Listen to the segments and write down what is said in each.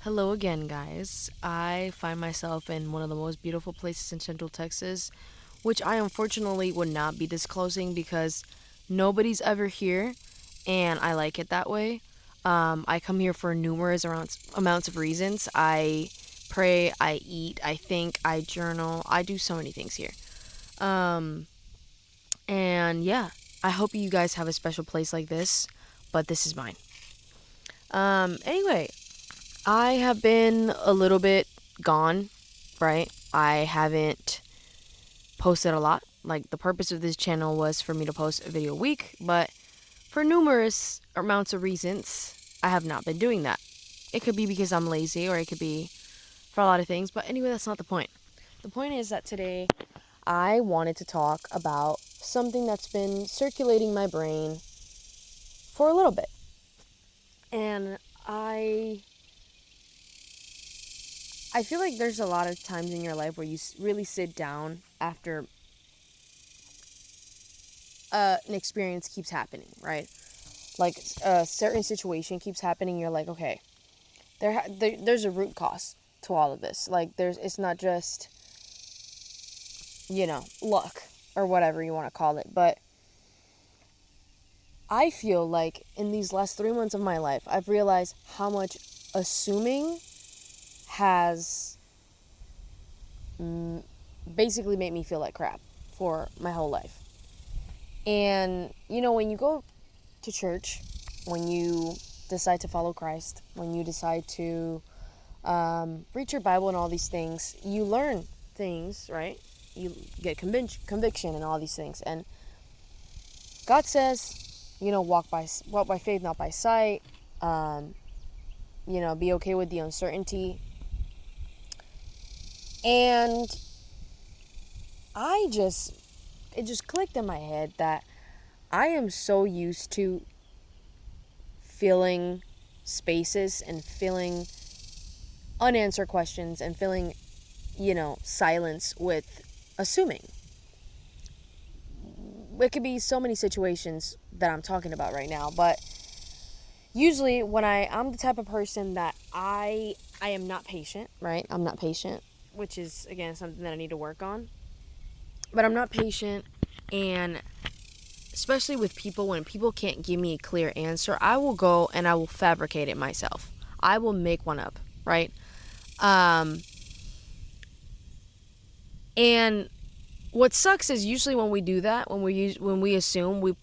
Hello again, guys. I find myself in one of the most beautiful places in Central Texas, which I unfortunately would not be disclosing because nobody's ever here, and I like it that way. I come here for numerous amounts of reasons. I pray, I eat, I think, I journal, I do so many things here. Um, and yeah, I hope you guys have a special place like this, but this is mine. Anyway, I have been a little bit gone, right? I haven't posted a lot. Like, the purpose of this channel was for me to post a video a week, but for numerous amounts of reasons, I have not been doing that. It could be because I'm lazy, or it could be for a lot of things, but anyway, that's not the point. The point is that today I wanted to talk about something that's been circulating my brain for a little bit. And I feel like there's a lot of times in your life where you really sit down after an experience keeps happening, right? Like a certain situation keeps happening, you're like, okay, there's a root cause to all of this. Like, it's not just, luck or whatever you want to call it. But I feel like in these last 3 months of my life, I've realized how much assuming has basically made me feel like crap for my whole life. And, when you go to church, when you decide to follow Christ, when you decide to read your Bible and all these things, you learn things, right? You get conviction and all these things. And God says, walk by faith, not by sight. Be okay with the uncertainty. And it just clicked in my head that I am so used to filling spaces and filling unanswered questions and filling, silence with assuming. It could be so many situations that I'm talking about right now, but usually when I'm the type of person that I am not patient, right? I'm not patient, which is, again, something that I need to work on. But I'm not patient, and especially with people, when people can't give me a clear answer, I will go and I will fabricate it myself. I will make one up, right? And what sucks is usually when we do that, when we assume, we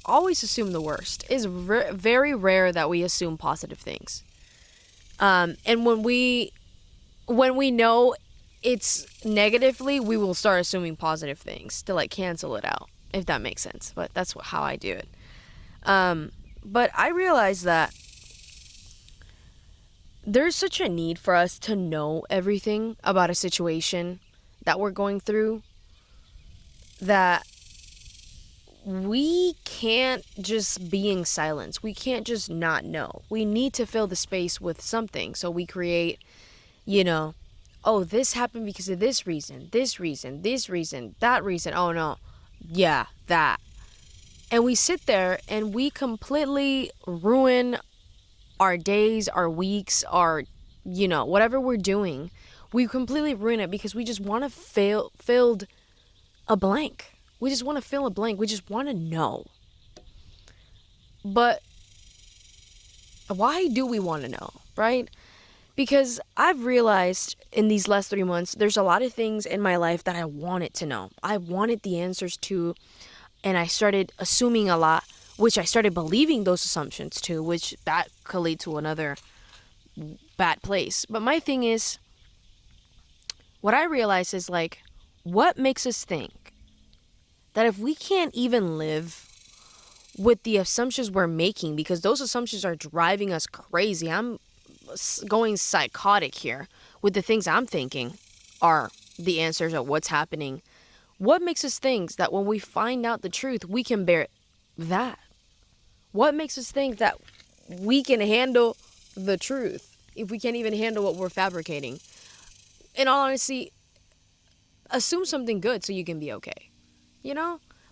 always assume the worst. It's very rare that we assume positive things. And when we know it's negatively, we will start assuming positive things to like cancel it out, if that makes sense. But that's how I do it. But I realize that there's such a need for us to know everything about a situation that we're going through that we can't just be in silence. We can't just not know. We need to fill the space with something. So we create, oh, this happened because of this reason, that reason. Oh no, yeah, that. And we sit there and we completely ruin our days, our weeks, our, whatever we're doing. We completely ruin it because we just want to filled a blank. We just want to fill a blank. We just want to know. But why do we want to know, right? Because I've realized in these last 3 months, there's a lot of things in my life that I wanted to know. I wanted the answers to, and I started assuming a lot, which I started believing those assumptions to, which that could lead to another bad place. But my thing is, what I realize is, like, what makes us think that if we can't even live with the assumptions we're making, because those assumptions are driving us crazy. I'm going psychotic here with the things I'm thinking are the answers of what's happening. What makes us think that when we find out the truth, we can bear that? What makes us think that we can handle the truth if we can't even handle what we're fabricating? In all honesty, assume something good so you can be okay,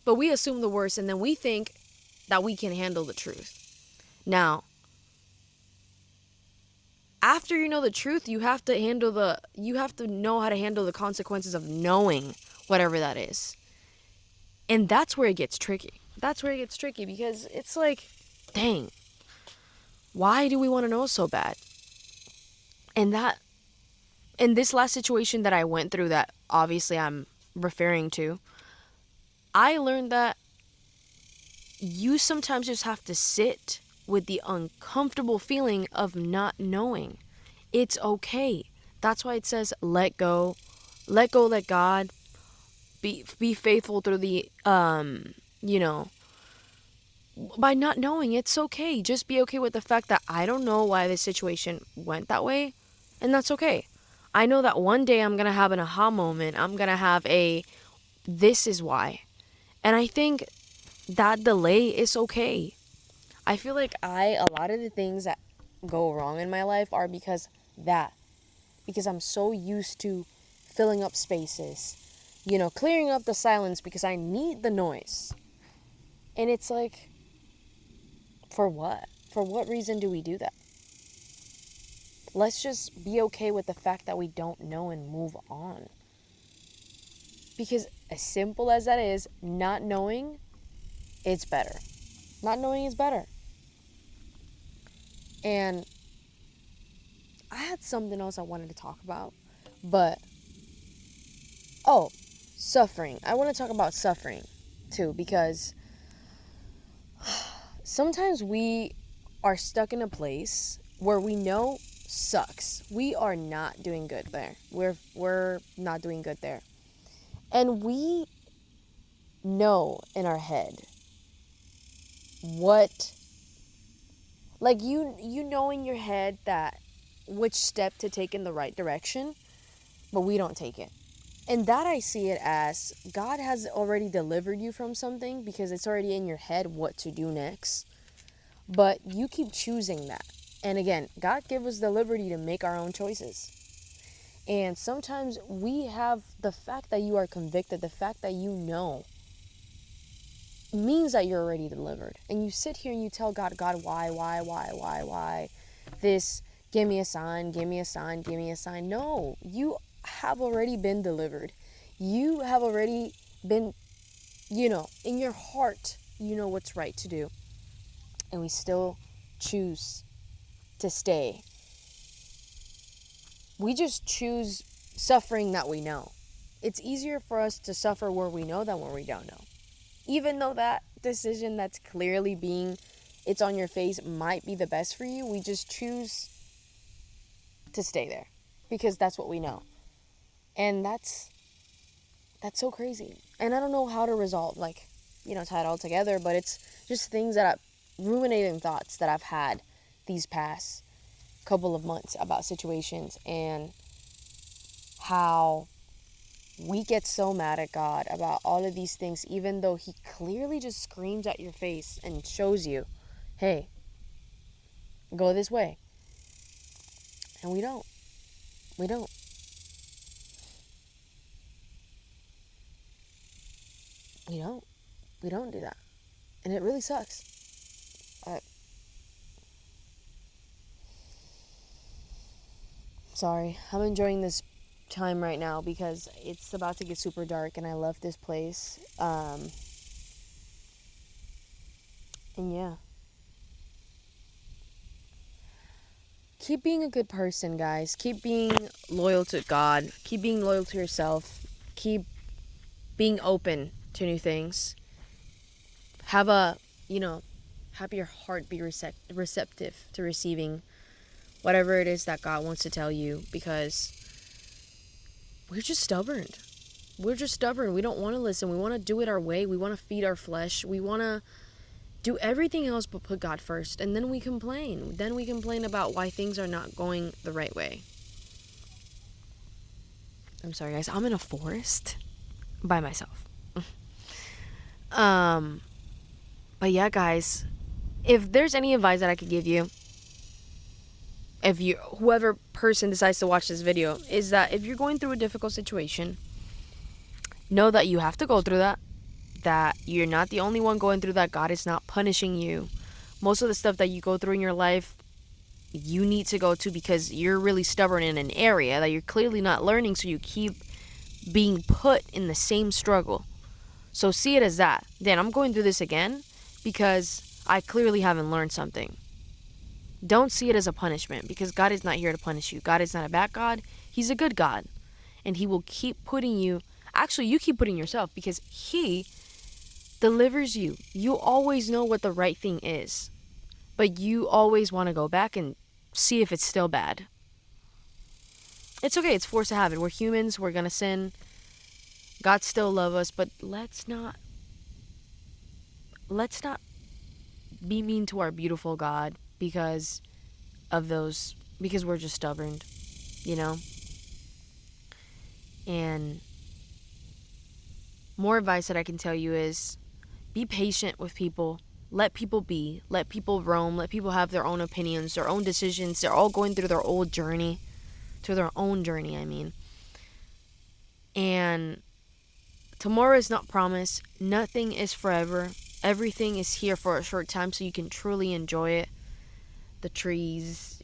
But we assume the worst, and then we think that we can handle the truth. Now, after you know the truth, you have to know how to handle the consequences of knowing whatever that is. And that's where it gets tricky. That's where it gets tricky because it's like, dang, why do we want to know so bad? And that, in this last situation that I went through that obviously I'm referring to, I learned that you sometimes just have to sit with the uncomfortable feeling of not knowing. It's okay. That's why it says let go. Let go, let God. Be faithful through the you know, by not knowing. It's okay. Just be okay with the fact that I don't know why this situation went that way, and that's okay. I know that one day I'm going to have an aha moment. I'm going to have a this is why. And I think that delay is okay. I feel like a lot of the things that go wrong in my life are because I'm so used to filling up spaces, clearing up the silence because I need the noise. And it's like, for what? For what reason do we do that? Let's just be okay with the fact that we don't know and move on. Because as simple as that is, not knowing, it's better. Not knowing is better. And I had something else I wanted to talk about, but suffering. I want to talk about suffering too, because sometimes we are stuck in a place where we know sucks. We are not doing good there. We're not doing good there. And we know in our head what, like, you know in your head that which step to take in the right direction, but we don't take it. And that I see it as God has already delivered you from something because it's already in your head what to do next. But you keep choosing that. And again, God gives us the liberty to make our own choices. And sometimes we have the fact that you are convicted, the fact that you know, means that you're already delivered. And you sit here and you tell God, why? This, give me a sign, give me a sign, give me a sign. No, you have already been delivered. You have already been, in your heart, you know what's right to do. And we still choose to stay. We just choose suffering that we know. It's easier for us to suffer where we know than where we don't know. Even though that decision that's clearly it's on your face might be the best for you, we just choose to stay there because that's what we know. And that's so crazy. And I don't know how to resolve, tie it all together, but it's just things that ruminating thoughts that I've had these past couple of months about situations and how we get so mad at God about all of these things, even though he clearly just screams at your face and shows you, hey, go this way. And we don't. We don't. We don't do that. And it really sucks. Sorry, I'm enjoying this time right now because it's about to get super dark and I love this place. And yeah. Keep being a good person, guys. Keep being loyal to God. Keep being loyal to yourself. Keep being open to new things. Have your heart be receptive to receiving whatever it is that God wants to tell you, because we're just stubborn. We don't want to listen. We want to do it our way. We want to feed our flesh. We want to do everything else but put God first. And then we complain. Then we complain about why things are not going the right way. I'm sorry, guys. I'm in a forest by myself. But yeah, guys, if there's any advice that I could give you, whoever person decides to watch this video, is that if you're going through a difficult situation, know that you have to go through that you're not the only one going through that. God is not punishing you. Most of the stuff that you go through in your life, you need to go to because you're really stubborn in an area that you're clearly not learning, so you keep being put in the same struggle. So see it as that. Then I'm going through this again because I clearly haven't learned something. Don't see it as a punishment, because God is not here to punish you. God is not a bad God. He's a good God. And he will keep putting you, actually you keep putting yourself, because he delivers you. You always know what the right thing is, but you always want to go back and see if it's still bad. It's okay. It's forced to habit. We're humans. We're going to sin. God still loves us, but let's not be mean to our beautiful God because we're just stubborn, you know? And more advice that I can tell you is be patient with people. Let people be. Let people roam. Let people have their own opinions, their own decisions. They're all going through their own journey. I mean. And tomorrow is not promised. Nothing is forever. Everything is here for a short time, so you can truly enjoy it. The trees,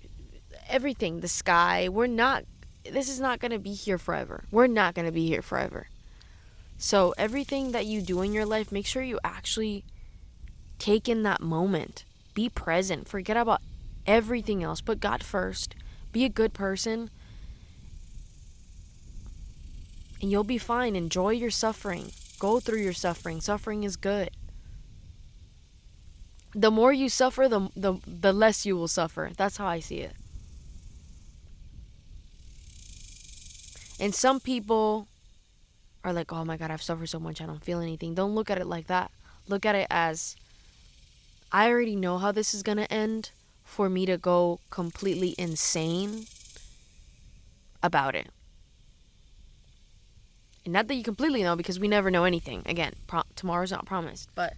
everything, the sky. This is not going to be here forever. We're not going to be here forever. So everything that you do in your life, make sure you actually take in that moment. Be present. Forget about everything else. Put God first. Be a good person. And you'll be fine. Enjoy your suffering. Go through your suffering. Suffering is good. The more you suffer, the less you will suffer. That's how I see it. And some people are like, oh my God, I've suffered so much, I don't feel anything. Don't look at it like that. Look at it as, I already know how this is going to end for me to go completely insane about it. And not that you completely know, because we never know anything. Again, tomorrow's not promised. But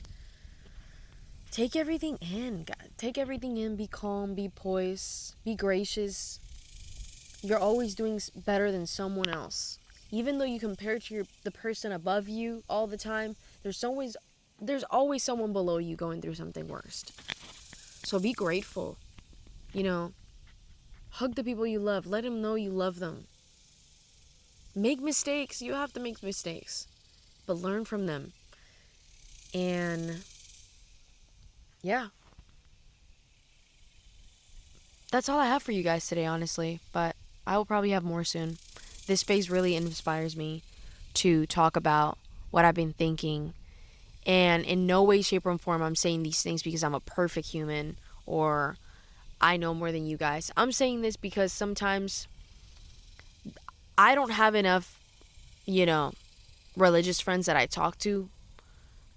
take everything in, God. Take everything in. Be calm. Be poised. Be gracious. You're always doing better than someone else. Even though you compare to the person above you all the time, there's always someone below you going through something worse. So be grateful. Hug the people you love. Let them know you love them. Make mistakes. You have to make mistakes. But learn from them. And yeah. That's all I have for you guys today, honestly. But I will probably have more soon. This space really inspires me to talk about what I've been thinking. And in no way, shape, or form I'm saying these things because I'm a perfect human or I know more than you guys. I'm saying this because sometimes I don't have enough, religious friends that I talk to.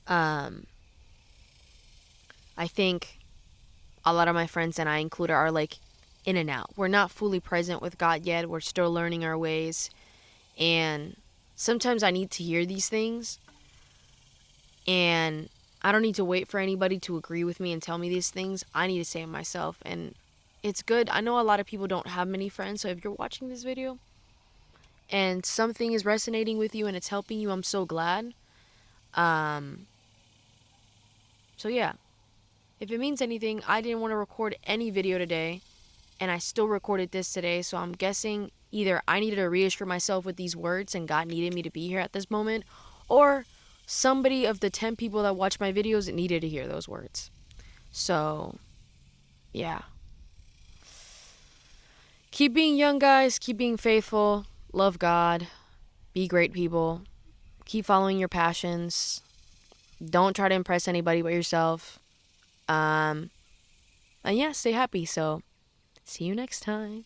I think a lot of my friends, and I included, are like in and out. We're not fully present with God yet. We're still learning our ways. And sometimes I need to hear these things. And I don't need to wait for anybody to agree with me and tell me these things. I need to say it myself. And it's good. I know a lot of people don't have many friends. So if you're watching this video and something is resonating with you and it's helping you, I'm so glad. So yeah. If it means anything, I didn't want to record any video today. And I still recorded this today. So I'm guessing either I needed to reassure myself with these words and God needed me to be here at this moment, or somebody of the 10 people that watch my videos needed to hear those words. So, yeah. Keep being young, guys. Keep being faithful. Love God. Be great people. Keep following your passions. Don't try to impress anybody but yourself. And yeah, stay happy. So, see you next time.